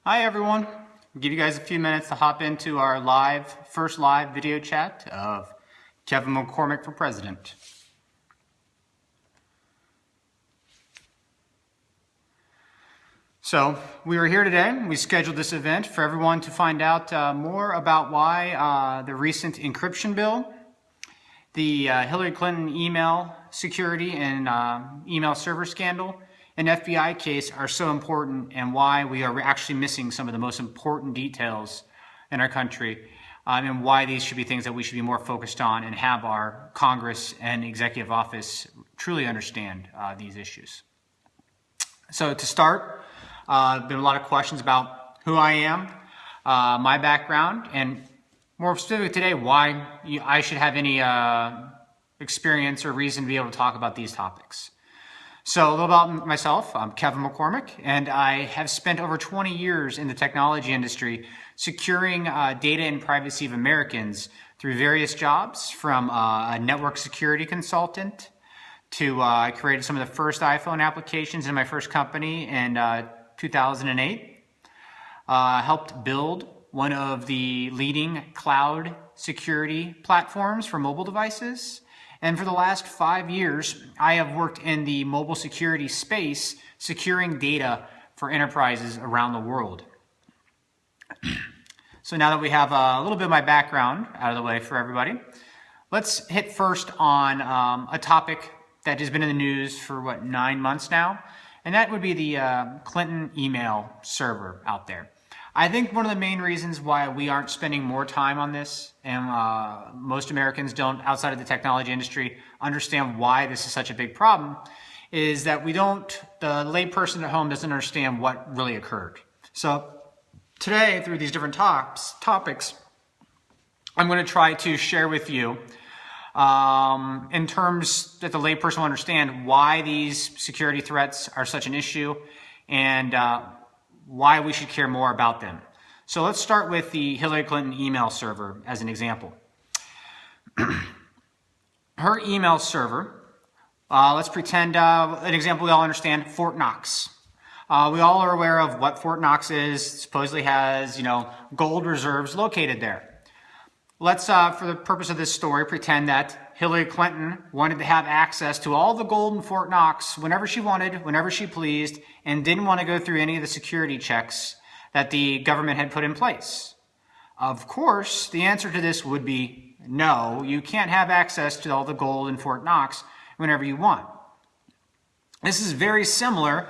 Hi everyone. I'll give you guys a few minutes to hop into our first live video chat of Kevin McCormick for President. So we were here today. We scheduled this event for everyone to find out more about why the recent encryption bill, the Hillary Clinton email security and email server scandal, and FBI case are so important, and why we are actually missing some of the most important details in our country, and why these should be things that we should be more focused on and have our Congress and executive office truly understand these issues. So to start, been a lot of questions about who I am, my background, and more specifically today, why I should have any experience or reason to be able to talk about these topics. So a little about myself. I'm Kevin McCormick, and I have spent over 20 years in the technology industry securing data and privacy of Americans through various jobs, from a network security consultant to I created some of the first iPhone applications in my first company in 2008. Helped build one of the leading cloud security platforms for mobile devices. And for the last 5 years, I have worked in the mobile security space, securing data for enterprises around the world. So now that we have a little bit of my background out of the way for everybody, let's hit first on a topic that has been in the news for 9 months now, and that would be the Clinton email server out there. I think one of the main reasons why we aren't spending more time on this, and most Americans don't, outside of the technology industry, understand why this is such a big problem, is that the layperson at home doesn't understand what really occurred. So today, through these different topics, I'm going to try to share with you in terms that the layperson will understand why these security threats are such an issue, and why we should care more about them. So let's start with the Hillary Clinton email server as an example. Her email server, let's pretend an example we all understand, Fort Knox. We all are aware of what Fort Knox is. It supposedly has, gold reserves located there. Let's, for the purpose of this story, pretend that Hillary Clinton wanted to have access to all the gold in Fort Knox whenever she wanted, whenever she pleased, and didn't want to go through any of the security checks that the government had put in place. Of course, the answer to this would be no, you can't have access to all the gold in Fort Knox whenever you want. This is very similar,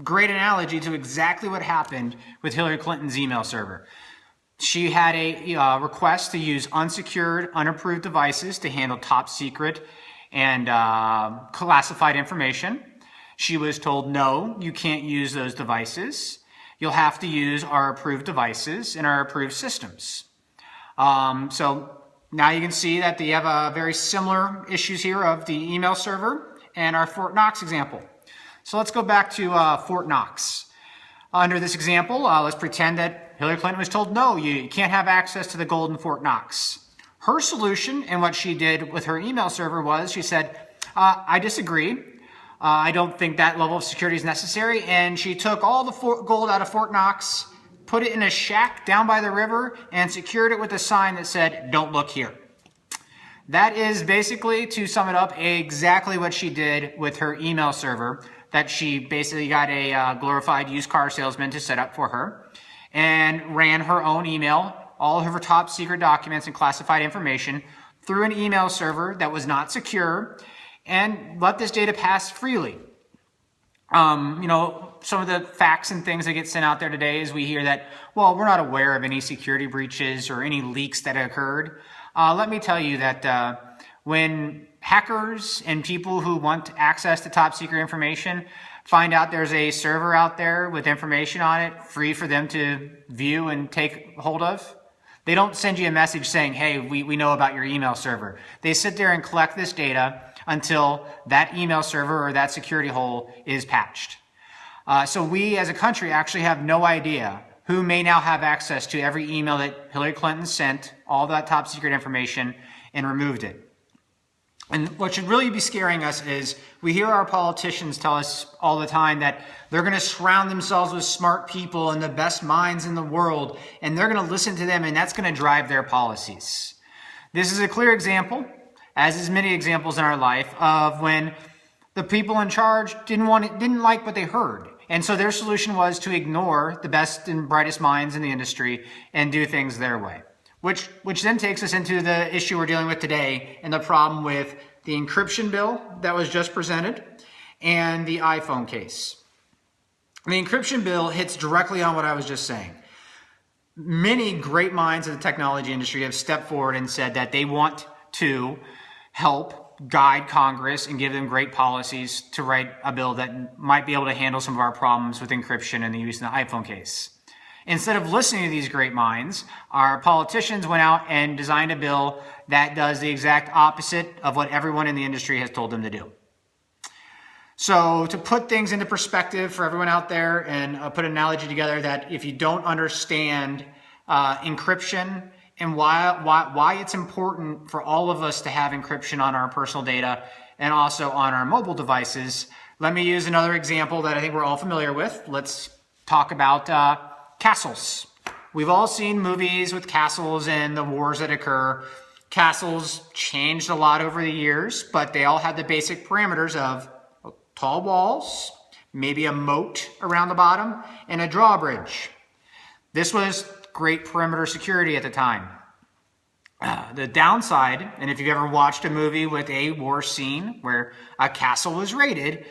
great analogy to exactly what happened with Hillary Clinton's email server. She had a request to use unsecured, unapproved devices to handle top secret and classified information. She was told, no, you can't use those devices. You'll have to use our approved devices and our approved systems. So now you can see that they have very similar issues here of the email server and our Fort Knox example. So let's go back to Fort Knox. Under this example, let's pretend that Hillary Clinton was told, no, you can't have access to the gold in Fort Knox. Her solution, and what she did with her email server, was she said, I disagree. I don't think that level of security is necessary. And she took all the gold out of Fort Knox, put it in a shack down by the river, and secured it with a sign that said, don't look here. That is basically, to sum it up, exactly what she did with her email server, that she basically got a glorified used car salesman to set up for her, and ran her own email, all of her top secret documents and classified information through an email server that was not secure, and let this data pass freely. Some of the facts and things that get sent out there today is we hear that, well, we're not aware of any security breaches or any leaks that occurred. Let me tell you that when hackers and people who want access to top secret information find out there's a server out there with information on it free for them to view and take hold of, they don't send you a message saying, hey, we know about your email server. They sit there and collect this data until that email server or that security hole is patched. So we as a country actually have no idea who may now have access to every email that Hillary Clinton sent, all that top secret information, and removed it. And what should really be scaring us is we hear our politicians tell us all the time that they're going to surround themselves with smart people and the best minds in the world, and they're going to listen to them, and that's going to drive their policies. This is a clear example, as is many examples in our life, of when the people in charge didn't like what they heard. And so their solution was to ignore the best and brightest minds in the industry and do things their way. Which then takes us into the issue we're dealing with today and the problem with the encryption bill that was just presented and the iPhone case. The encryption bill hits directly on what I was just saying. Many great minds of the technology industry have stepped forward and said that they want to help guide Congress and give them great policies to write a bill that might be able to handle some of our problems with encryption and the use in the iPhone case. Instead of listening to these great minds, our politicians went out and designed a bill that does the exact opposite of what everyone in the industry has told them to do. So to put things into perspective for everyone out there and put an analogy together that if you don't understand encryption and why it's important for all of us to have encryption on our personal data and also on our mobile devices, let me use another example that I think we're all familiar with. Let's talk about castles. We've all seen movies with castles and the wars that occur. Castles changed a lot over the years, but they all had the basic parameters of tall walls, maybe a moat around the bottom, and a drawbridge. This was great perimeter security at the time. The downside, and if you've ever watched a movie with a war scene where a castle was raided,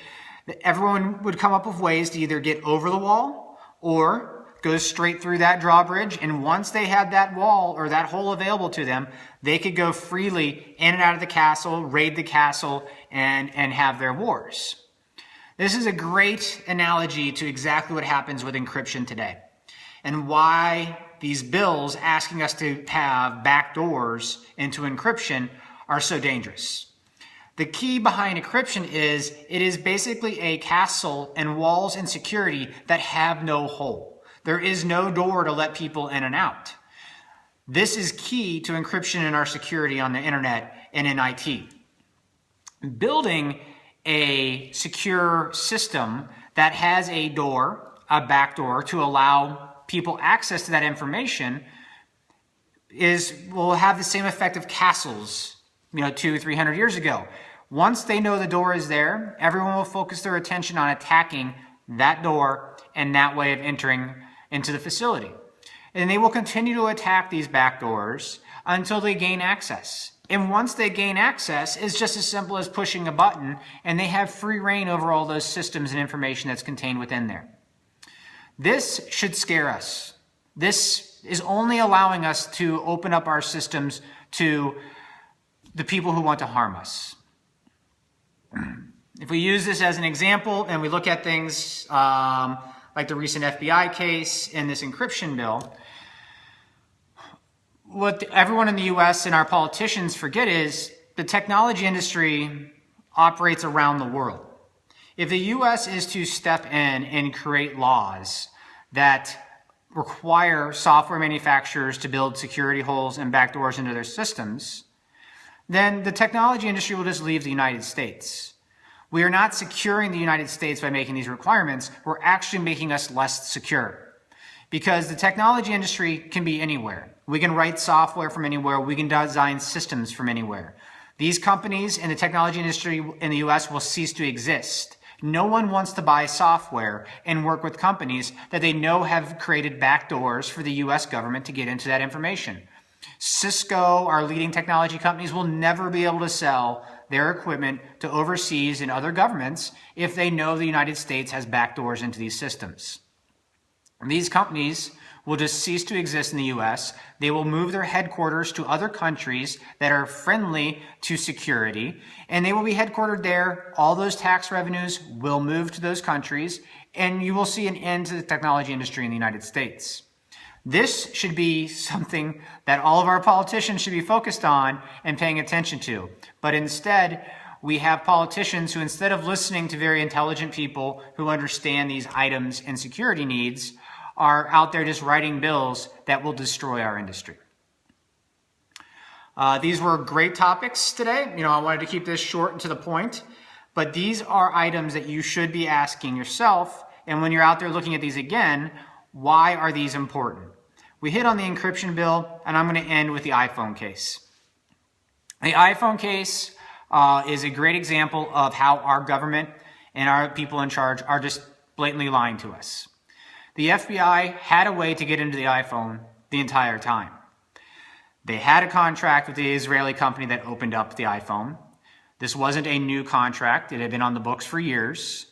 everyone would come up with ways to either get over the wall or go straight through that drawbridge, and once they had that wall or that hole available to them, they could go freely in and out of the castle, raid the castle, and have their wars. This is a great analogy to exactly what happens with encryption today and why these bills asking us to have backdoors into encryption are so dangerous. The key behind encryption is it is basically a castle and walls and security that have no hole. There is no door to let people in and out. This is key to encryption in our security on the internet and in IT. Building a secure system that has a door, a back door, to allow people access to that information will have the same effect of castles, 200-300 years ago. Once they know the door is there, everyone will focus their attention on attacking that door and that way of entering into the facility. And they will continue to attack these back doors until they gain access. And once they gain access, it's just as simple as pushing a button, and they have free reign over all those systems and information that's contained within there. This should scare us. This is only allowing us to open up our systems to the people who want to harm us. If we use this as an example and we look at things like the recent FBI case and this encryption bill, what everyone in the U.S. and our politicians forget is the technology industry operates around the world. If the U.S. is to step in and create laws that require software manufacturers to build security holes and backdoors into their systems, then the technology industry will just leave the United States. We are not securing the United States by making these requirements. We're actually making us less secure. Because the technology industry can be anywhere. We can write software from anywhere. We can design systems from anywhere. These companies in the technology industry in the US will cease to exist. No one wants to buy software and work with companies that they know have created backdoors for the US government to get into that information. Cisco, our leading technology companies, will never be able to sell their equipment to overseas and other governments if they know the United States has backdoors into these systems. These companies will just cease to exist in the U.S. They will move their headquarters to other countries that are friendly to security, and they will be headquartered there. All those tax revenues will move to those countries, and you will see an end to the technology industry in the United States. This should be something that all of our politicians should be focused on and paying attention to. But instead, we have politicians who, instead of listening to very intelligent people who understand these items and security needs, are out there just writing bills that will destroy our industry. These were great topics today. I wanted to keep this short and to the point, but these are items that you should be asking yourself. And when you're out there looking at these again, why are these important? We hit on the encryption bill, and I'm going to end with the iPhone case. The iPhone case is a great example of how our government and our people in charge are just blatantly lying to us. The FBI had a way to get into the iPhone the entire time. They had a contract with the Israeli company that opened up the iPhone. This wasn't a new contract. It had been on the books for years.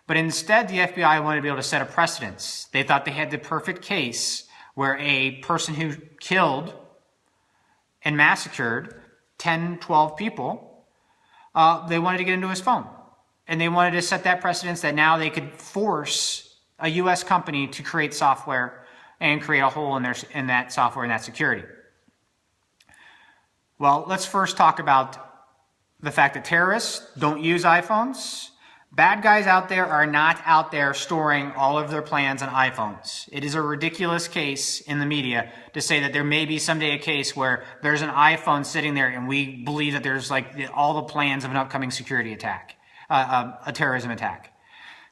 But instead, the FBI wanted to be able to set a precedence. They thought they had the perfect case where a person who killed and massacred 10, 12 people, they wanted to get into his phone. And they wanted to set that precedence that now they could force a U.S. company to create software and create a hole in that software and that security. Well, let's first talk about the fact that terrorists don't use iPhones. Bad guys out there are not out there storing all of their plans on iPhones. It is a ridiculous case in the media to say that there may be someday a case where there's an iPhone sitting there and we believe that there's like all the plans of an upcoming security attack, a terrorism attack.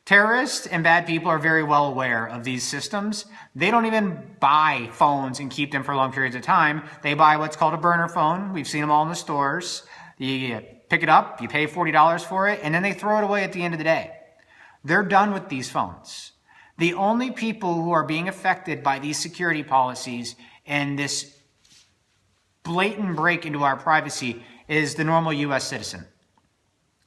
Terrorists and bad people are very well aware of these systems. They don't even buy phones and keep them for long periods of time. They buy what's called a burner phone. We've seen them all in the stores. You pick it up, you pay $40 for it, and then they throw it away at the end of the day. They're done with these phones. The only people who are being affected by these security policies and this blatant break into our privacy is the normal U.S. citizen.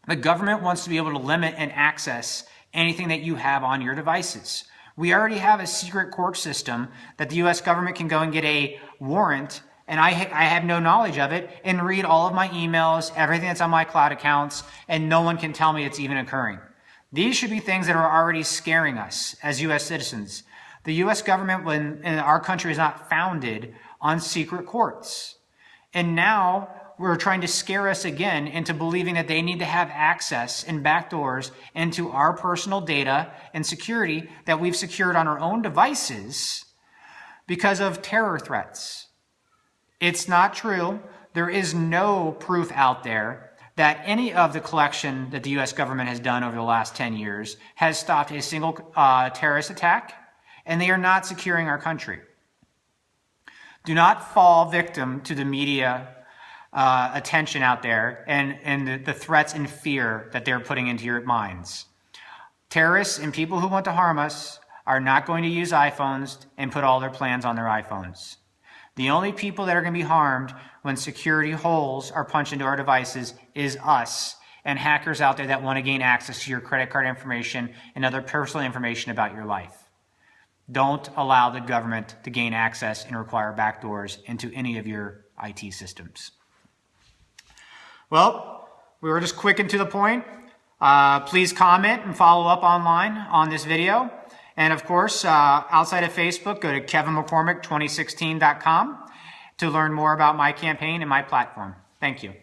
The government wants to be able to limit and access anything that you have on your devices. We already have a secret court system that the U.S. government can go and get a warrant, and I have no knowledge of it, and read all of my emails, everything that's on my cloud accounts, and no one can tell me it's even occurring. These should be things that are already scaring us as U.S. citizens. The U.S. government, in our country, is not founded on secret courts. And now we're trying to scare us again into believing that they need to have access and backdoors into our personal data and security that we've secured on our own devices because of terror threats. It's not true. There is no proof out there that any of the collection that the U.S. government has done over the last 10 years has stopped a single terrorist attack, and they are not securing our country. Do not fall victim to the media attention out there and the threats and fear that they're putting into your minds. Terrorists and people who want to harm us are not going to use iPhones and put all their plans on their iPhones. The only people that are going to be harmed when security holes are punched into our devices is us and hackers out there that want to gain access to your credit card information and other personal information about your life. Don't allow the government to gain access and require backdoors into any of your IT systems. Well, we were just quick and to the point. Please comment and follow up online on this video. And of course, outside of Facebook, go to kevinmccormick2016.com to learn more about my campaign and my platform. Thank you.